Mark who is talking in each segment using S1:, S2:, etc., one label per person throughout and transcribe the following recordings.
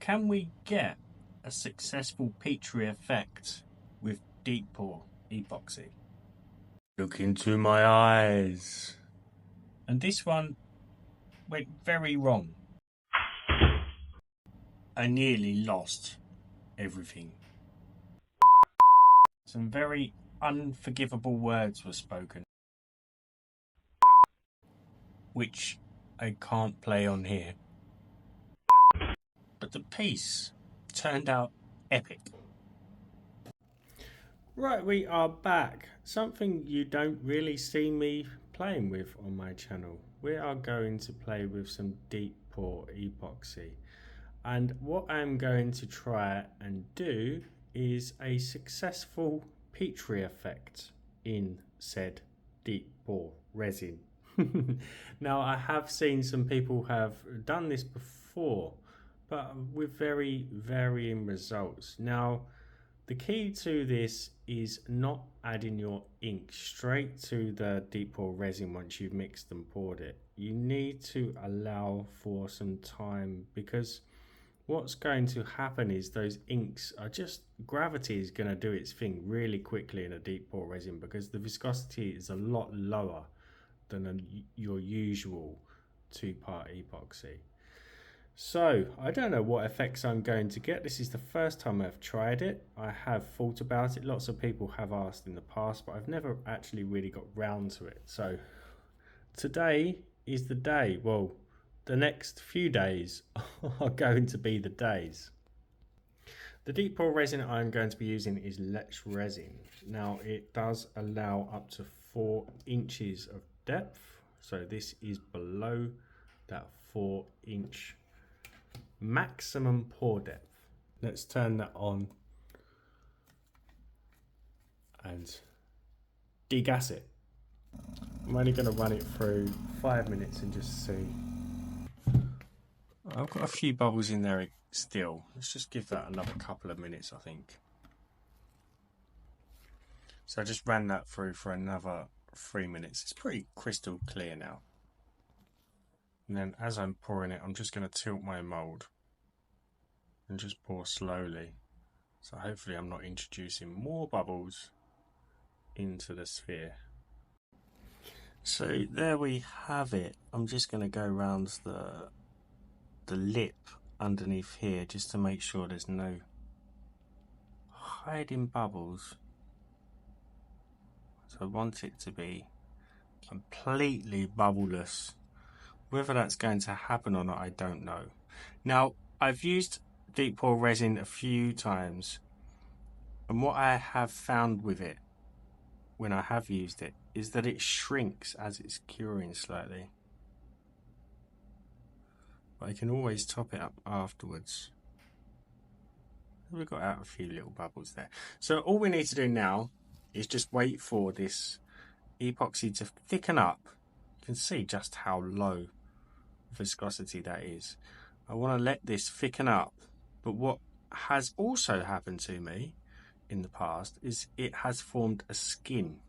S1: Can we get a successful Petri effect with Deep Pour epoxy? Look into my eyes. And this one went very wrong. I nearly lost everything. Some very unforgivable words were spoken, which I can't play on here. But the piece turned out epic.
S2: Right, we are back. Something you don't really see me playing with on my channel. We are going to play with some Deep Pour epoxy. And what I'm going to try and do is a successful Petri effect in said Deep Pour Resin. Now, I have seen some people have done this before, but with very varying results. Now, the key to this is not adding your ink straight to the Deep Pour Resin once you've mixed and poured it. You need to allow for some time, because what's going to happen is those inks are just, gravity is going to do its thing really quickly in a Deep Pour Resin, because the viscosity is a lot lower than your usual two-part epoxy. So I don't know what effects I'm going to get. This is the first time I've tried it. I have thought about it. Lots of people have asked in the past, but I've never actually really got round to it. So today is the day. Well, the next few days are going to be the days. The Deep Pour Resin I'm going to be using is Lech Resin. Now, it does allow up to 4 inches of depth. So this is below that 4-inch maximum pour depth. Let's turn that on and degas it. I'm only going to run it through 5 minutes and just see.
S1: I've got a few bubbles in there still. Let's just give that another couple of minutes, I think. So I just ran that through for another 3 minutes. It's pretty crystal clear now. And then as I'm pouring it, I'm just going to tilt my mould and just pour slowly. So hopefully I'm not introducing more bubbles into the sphere. So there we have it. I'm just going to go around the lip underneath here just to make sure there's no hiding bubbles. So I want it to be completely bubbleless. Whether that's going to happen or not, I don't know. Now, I've used Deep Pour Resin a few times, and what I have found with it when I have used it is that it shrinks as it's curing slightly. But I can always top it up afterwards. We've got out a few little bubbles there. So all we need to do now is just wait for this epoxy to thicken up. You can see just how low viscosity that is. I want to let this thicken up, but what has also happened to me in the past is it has formed a skin,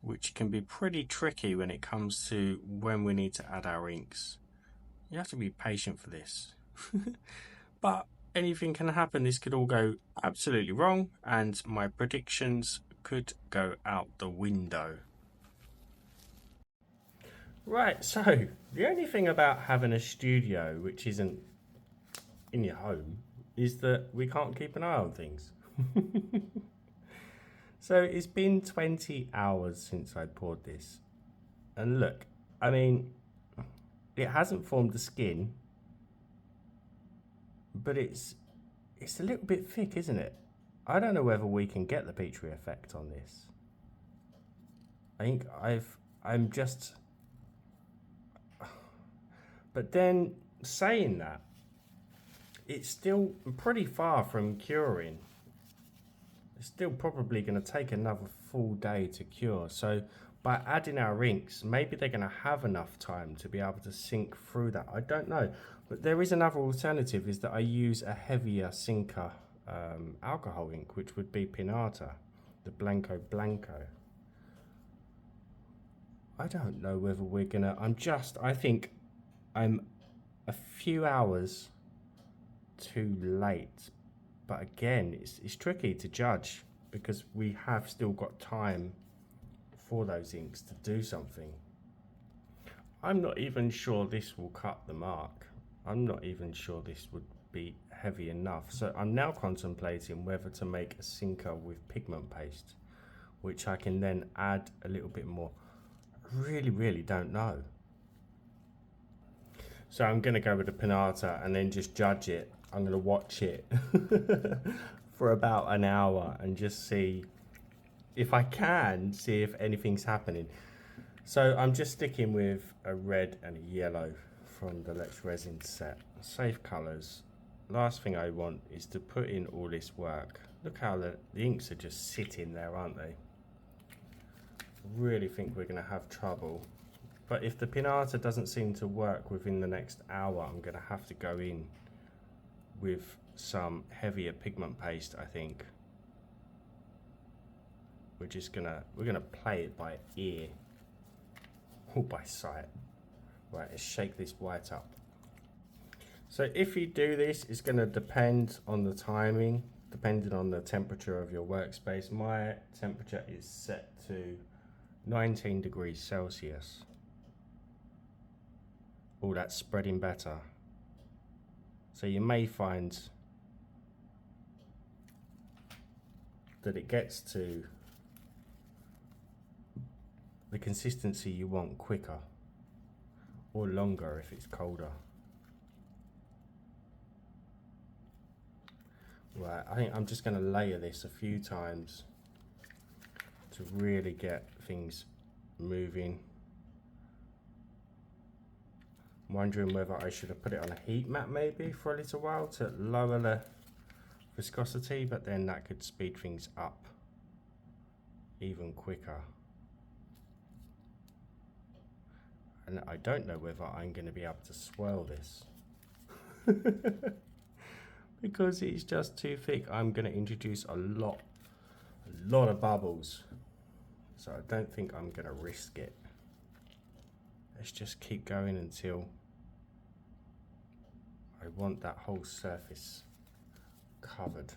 S1: which can be pretty tricky when it comes to when we need to add our inks. You have to be patient for this. But anything can happen. This could all go absolutely wrong, and my predictions could go out the window.
S2: Right, so the only thing about having a studio which isn't in your home is that we can't keep an eye on things. So it's been 20 hours since I poured this. And look, I mean, it hasn't formed the skin, but it's a little bit thick, isn't it? I don't know whether we can get the Petri effect on this. I think I'm just... But then, saying that, it's still pretty far from curing. It's still probably going to take another full day to cure. So by adding our inks, maybe they're going to have enough time to be able to sink through that. I don't know. But there is another alternative, is that I use a heavier sinker alcohol ink, which would be Pinata, the Blanco Blanco. I don't know whether we're going to... I think I'm a few hours too late. But again, it's tricky to judge because we have still got time for those inks to do something. I'm not even sure this will cut the mark. I'm not even sure this would be heavy enough. So I'm now contemplating whether to make a sinker with pigment paste, which I can then add a little bit more. I really don't know. So I'm going to go with the pinata and then just judge it. I'm going to watch it for about an hour and just see if I can see if anything's happening. So I'm just sticking with a red and a yellow from the Let's Resin set. Safe colours. Last thing I want is to put in all this work. Look how the inks are just sitting there, aren't they? I really think we're going to have trouble. But if the pinata doesn't seem to work within the next hour, I'm going to have to go in with some heavier pigment paste, I think. We're gonna play it by ear or by sight. Right, let's shake this white up. So if you do this, it's going to depend on the timing, depending on the temperature of your workspace. My temperature is set to 19 degrees Celsius. Oh, that's spreading better. So you may find that it gets to the consistency you want quicker or longer if it's colder. Right, I think I'm just going to layer this a few times to really get things moving. I'm wondering whether I should have put it on a heat mat maybe for a little while to lower the viscosity, but then that could speed things up even quicker. And I don't know whether I'm going to be able to swirl this because it's just too thick. I'm going to introduce a lot of bubbles, so I don't think I'm going to risk it. Let's just keep going until I want that whole surface covered.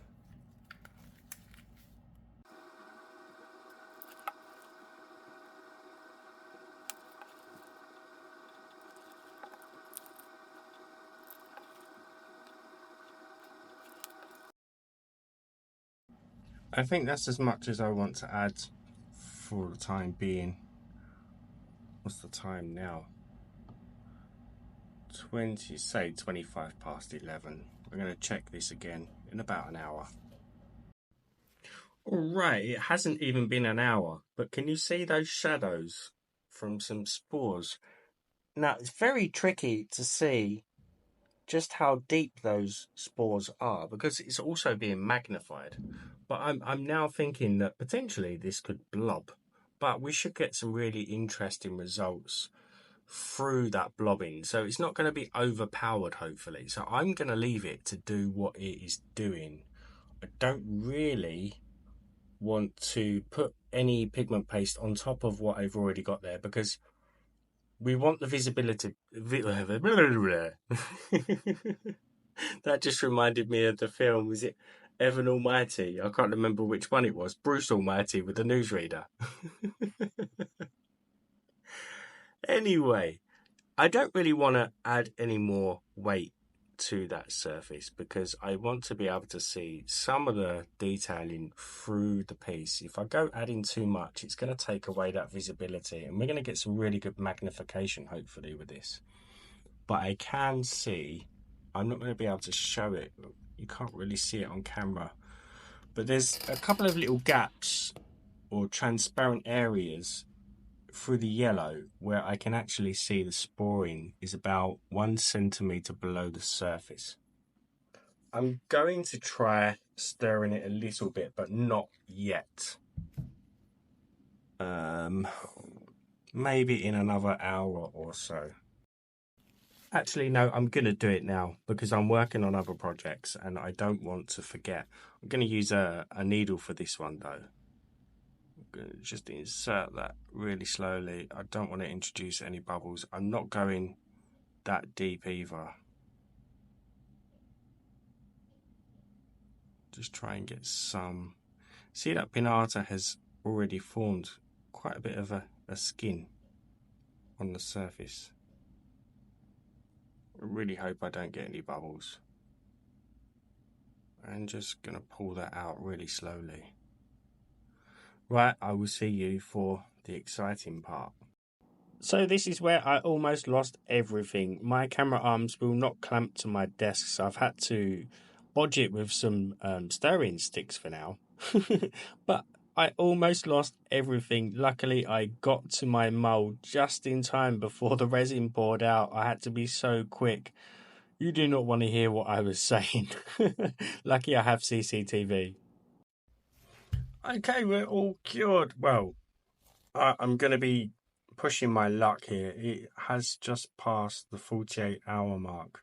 S2: I think that's as much as I want to add for the time being. What's the time now? 25 past 11. We're going to check this again in about an hour. Alright, it hasn't even been an hour, but can you see those shadows from some spores? Now, it's very tricky to see just how deep those spores are because it's also being magnified. But I'm now thinking that potentially this could blob, but we should get some really interesting results through that blobbing. So it's not going to be overpowered, hopefully. So I'm going to leave it to do what it is doing. I don't really want to put any pigment paste on top of what I've already got there because we want the visibility. That just reminded me of the film. Was it Evan Almighty? I can't remember which one it was. Bruce Almighty with the newsreader. Anyway, I don't really want to add any more weight to that surface because I want to be able to see some of the detailing through the piece. If I go adding too much, it's going to take away that visibility, and we're going to get some really good magnification hopefully with this. But I can see, I'm not going to be able to show it, you can't really see it on camera, but there's a couple of little gaps or transparent areas through the yellow where I can actually see the sporing is about 1 centimeter below the surface. I'm going to try stirring it a little bit, but not yet. Maybe in another hour or so. Actually, no, I'm going to do it now because I'm working on other projects and I don't want to forget. I'm going to use a needle for this one though. Going to just insert that really slowly. I don't want to introduce any bubbles. I'm not going that deep either.
S1: Just try and get some. See, that pinata has already formed quite a bit of a skin on the surface. I really hope I don't get any bubbles. I'm just going to pull that out really slowly. Right, I will see you for the exciting part. So this is where I almost lost everything. My camera arms will not clamp to my desk, so I've had to bodge it with some stirring sticks for now. But I almost lost everything. Luckily, I got to my mold just in time before the resin poured out. I had to be so quick. You do not want to hear what I was saying. Lucky I have CCTV. Okay, we're all cured. Well, I'm going to be pushing my luck here. It has just passed the 48-hour mark.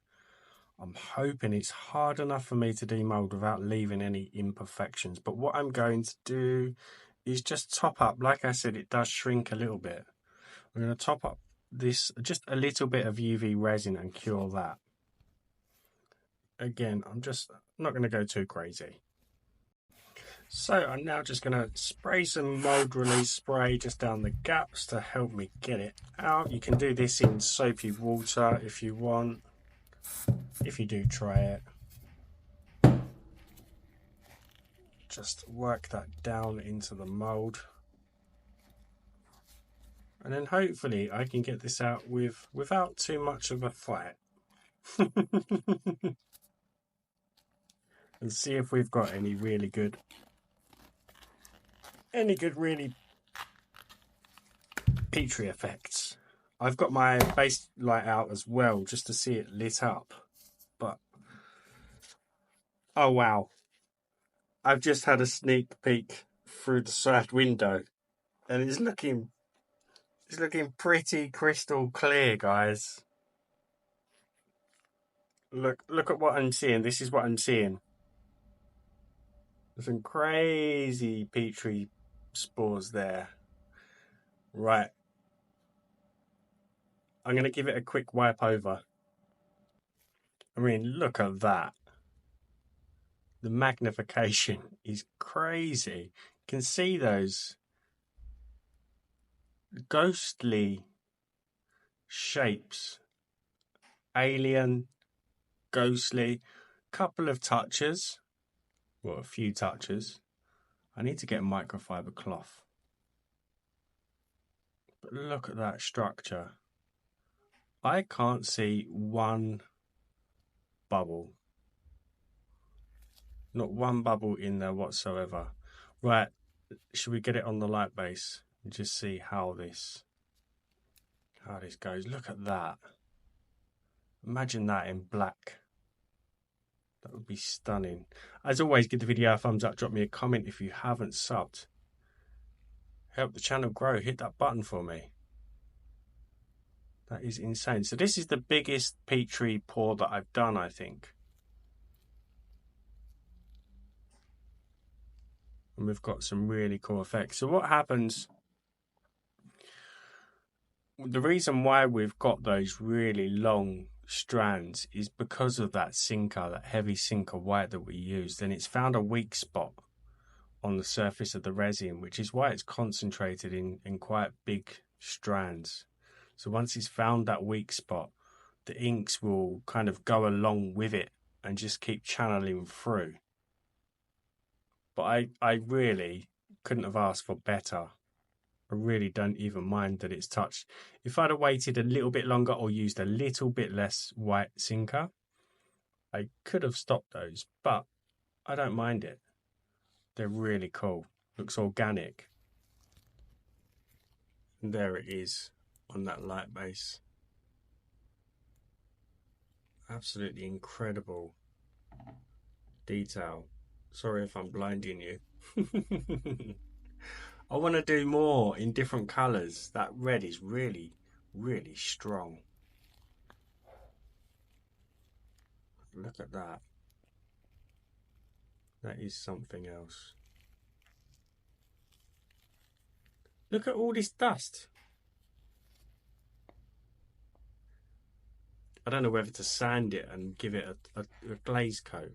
S1: I'm hoping it's hard enough for me to demold without leaving any imperfections. But what I'm going to do is just top up. Like I said, it does shrink a little bit. I'm going to top up this, just a little bit of UV resin and cure that. Again, I'm just not going to go too crazy. So I'm now just going to spray some mold release spray just down the gaps to help me get it out. You can do this in soapy water if you want, if you do try it. Just work that down into the mold. And then hopefully I can get this out without too much of a fight. And see if we've got any really good really Petri effects. I've got my base light out as well just to see it lit up. But oh wow, I've just had a sneak peek through the side window and it's looking pretty crystal clear, guys. Look at what I'm seeing. This is what I'm seeing. There's some crazy Petri spores there. Right. I'm going to give it a quick wipe over. I mean, look at that. The magnification is crazy. You can see those ghostly shapes. Alien, ghostly. Couple of touches. Well, a few touches. I need to get a microfiber cloth. But look at that structure. I can't see one bubble. Not one bubble in there whatsoever. Right, should we get it on the light base and just see how this goes? Look at that. Imagine that in black. That would be stunning. As always, give the video a thumbs up, drop me a comment if you haven't subbed. Help the channel grow, hit that button for me. That is insane. So this is the biggest Petri pour that I've done, I think. And we've got some really cool effects. So what happens, the reason why we've got those really long strands is because of that sinker, that heavy sinker white that we used. And it's found a weak spot on the surface of the resin, which is why it's concentrated in quite big strands. So once it's found that weak spot, the inks will kind of go along with it and just keep channeling through. But I really couldn't have asked for better. I really don't even mind that it's touched. If I'd have waited a little bit longer or used a little bit less white sinker, I could have stopped those, but I don't mind it. They're really cool. Looks organic. And there it is on that light base. Absolutely incredible detail. Sorry if I'm blinding you. I want to do more in different colours. That red is really, really strong. Look at that. That is something else. Look at all this dust. I don't know whether to sand it and give it a glaze coat.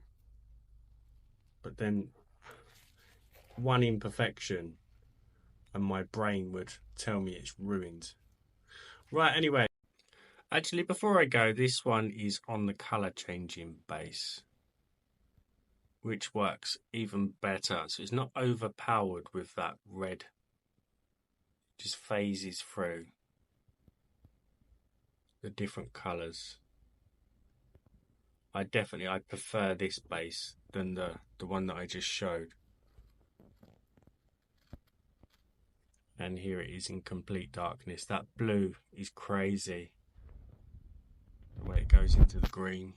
S1: but then one imperfection and my brain would tell me it's ruined. Right, anyway, actually before I go, this one is on the colour changing base, which works even better. So it's not overpowered with that red, it just phases through the different colours. I prefer this base than the one that I just showed. And here it is in complete darkness. That blue is crazy, the way it goes into the green.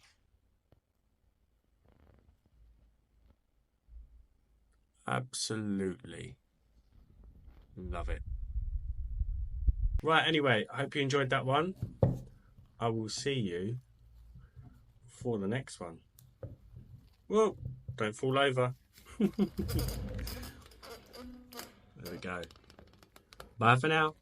S1: Absolutely love it. Right, anyway, I hope you enjoyed that one. I will see you for the next one. Whoa, don't fall over. There we go. Bye for now.